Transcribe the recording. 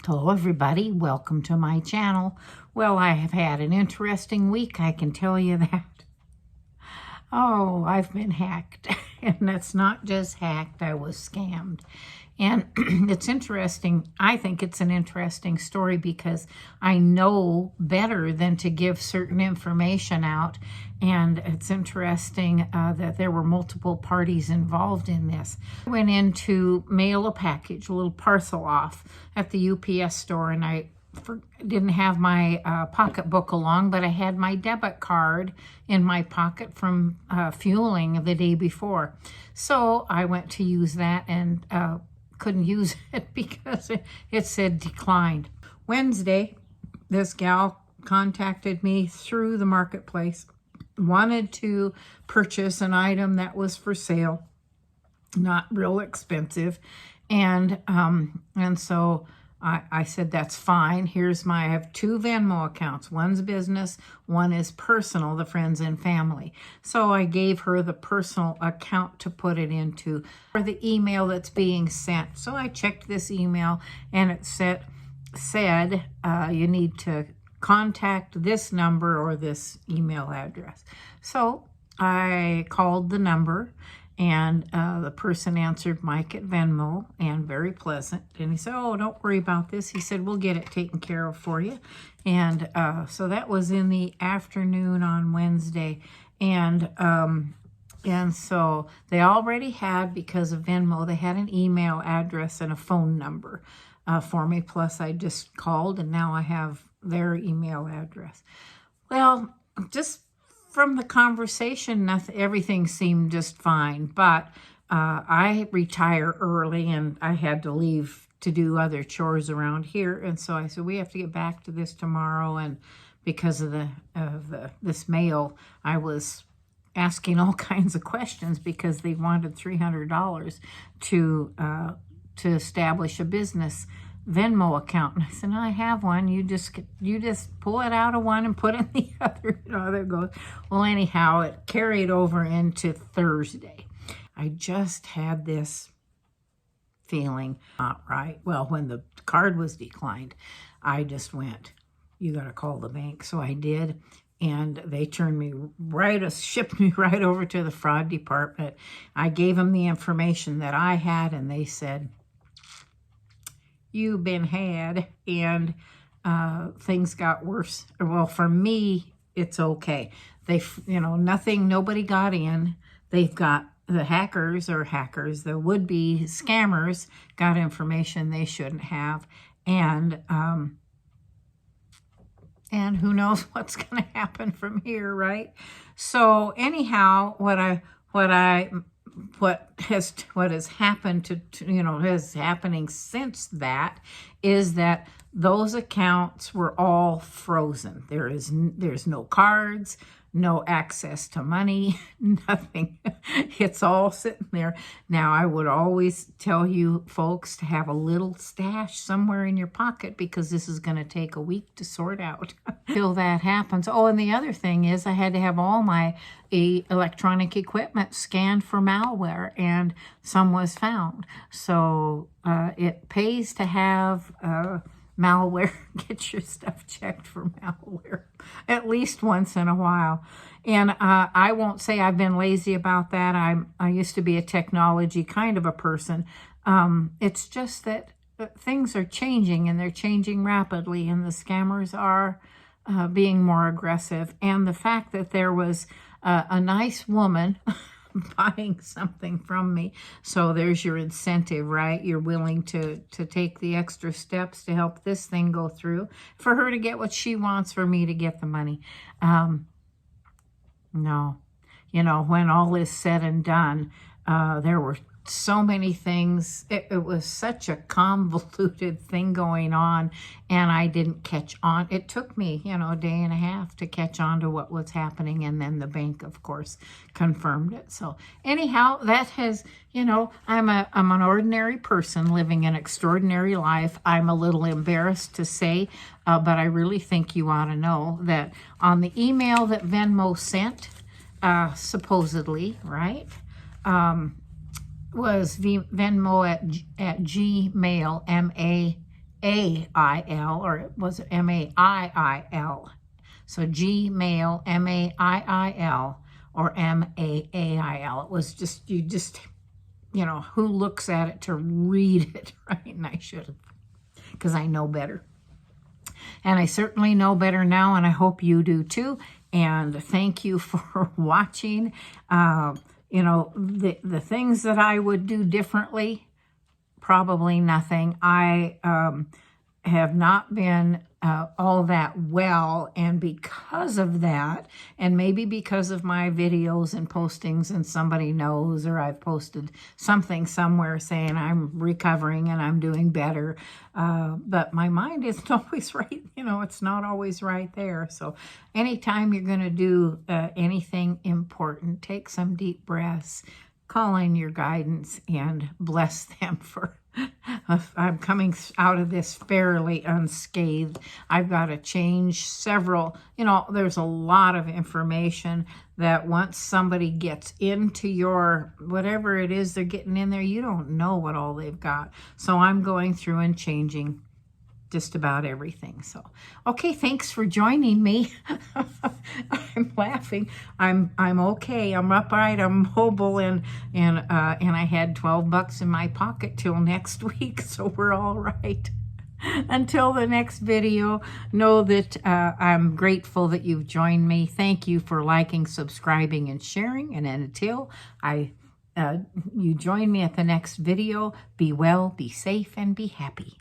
Hello everybody, welcome to my channel. Well, I have had an interesting week, I can tell you that. Oh, I've been hacked. And that's not just hacked, I was scammed. And it's interesting. I think it's an interesting story because I know better than to give certain information out. And it's interesting that there were multiple parties involved in this. I went in to mail a package, a little parcel off at the UPS store, and I didn't have my pocketbook along, but I had my debit card in my pocket from fueling the day before. So I went to use that and couldn't use it because it said declined. Wednesday, this gal contacted me through the marketplace, wanted to purchase an item that was for sale, not real expensive, and so I said, that's fine. I have two Venmo accounts. One's business, one is personal, the friends and family. So I gave her the personal account to put it into for the email that's being sent. So I checked this email and it said you need to contact this number or this email address. So I called the number. And the person answered, Mike at Venmo, and very pleasant. And he said, oh, don't worry about this. He said, we'll get it taken care of for you. And so that was in the afternoon on Wednesday. And so they already had, because of Venmo, they had an email address and a phone number for me. Plus, I just called, and now I have their email address. Well, just from the conversation, everything seemed just fine, but I retire early and I had to leave to do other chores around here, and so I said, we have to get back to this tomorrow. And because of this mail, I was asking all kinds of questions because they wanted $300 to establish a business Venmo account. And I said, no, I have one. You just pull it out of one and put it in the other. There it goes. Well, anyhow, it carried over into Thursday. I just had this feeling not right. Well, when the card was declined, I just went, you got to call the bank. So I did. And they shipped me right over to the fraud department. I gave them the information that I had, and they said, you've been had, and things got worse. Well, for me, it's okay. Nobody got in. They've got the would-be scammers got information they shouldn't have, and who knows what's going to happen from here, right? So anyhow, what has happened is happening since that is that those accounts were all frozen. There's no cards, no access to money, nothing. It's all sitting there. Now, I would always tell you folks to have a little stash somewhere in your pocket because this is going to take a week to sort out till that happens. Oh, and the other thing is I had to have all my electronic equipment scanned for malware, and some was found. So it pays to have malware. Get your stuff checked for malware at least once in a while. And I won't say I've been lazy about that. I used to be a technology kind of a person. It's just that things are changing, and they're changing rapidly, and the scammers are being more aggressive. And the fact that there was a nice woman buying something from me. So there's your incentive, right? You're willing to take the extra steps to help this thing go through for her to get what she wants, for me to get the money. No, when all is said and done, there were so many things. It was such a convoluted thing going on, and I didn't catch on. It took me, a day and a half to catch on to what was happening, and then the bank, of course, confirmed it. So anyhow, that has, I'm an ordinary person living an extraordinary life. I'm a little embarrassed to say, but I really think you ought to know that on the email that Venmo sent, supposedly, right, was Venmo at Gmail, or it was M-A-I-I-L. So Gmail, M-A-I-I-L, or M-A-A-I-L. It was just, you know, who looks at it to read it, right? And I should have, because I know better. And I certainly know better now, and I hope you do too. And thank you for watching. You know, the things that I would do differently, probably nothing. I have not been all that well, and because of that, and maybe because of my videos and postings, and somebody knows, or I've posted something somewhere saying I'm recovering and I'm doing better, but my mind isn't always right. You know, it's not always right there. So anytime you're going to do anything important, take some deep breaths, call in your guidance, and bless them for I'm coming out of this fairly unscathed. I've got to change several, you know, there's a lot of information that once somebody gets into your, whatever it is they're getting in there, you don't know what all they've got. So I'm going through and changing just about everything. So, okay, thanks for joining me. I'm laughing. I'm okay. I'm upright. I'm mobile, and I had $12 in my pocket till next week, so we're all right. Until the next video, know that I'm grateful that you've joined me. Thank you for liking, subscribing, and sharing. And until you join me at the next video, be well, be safe, and be happy.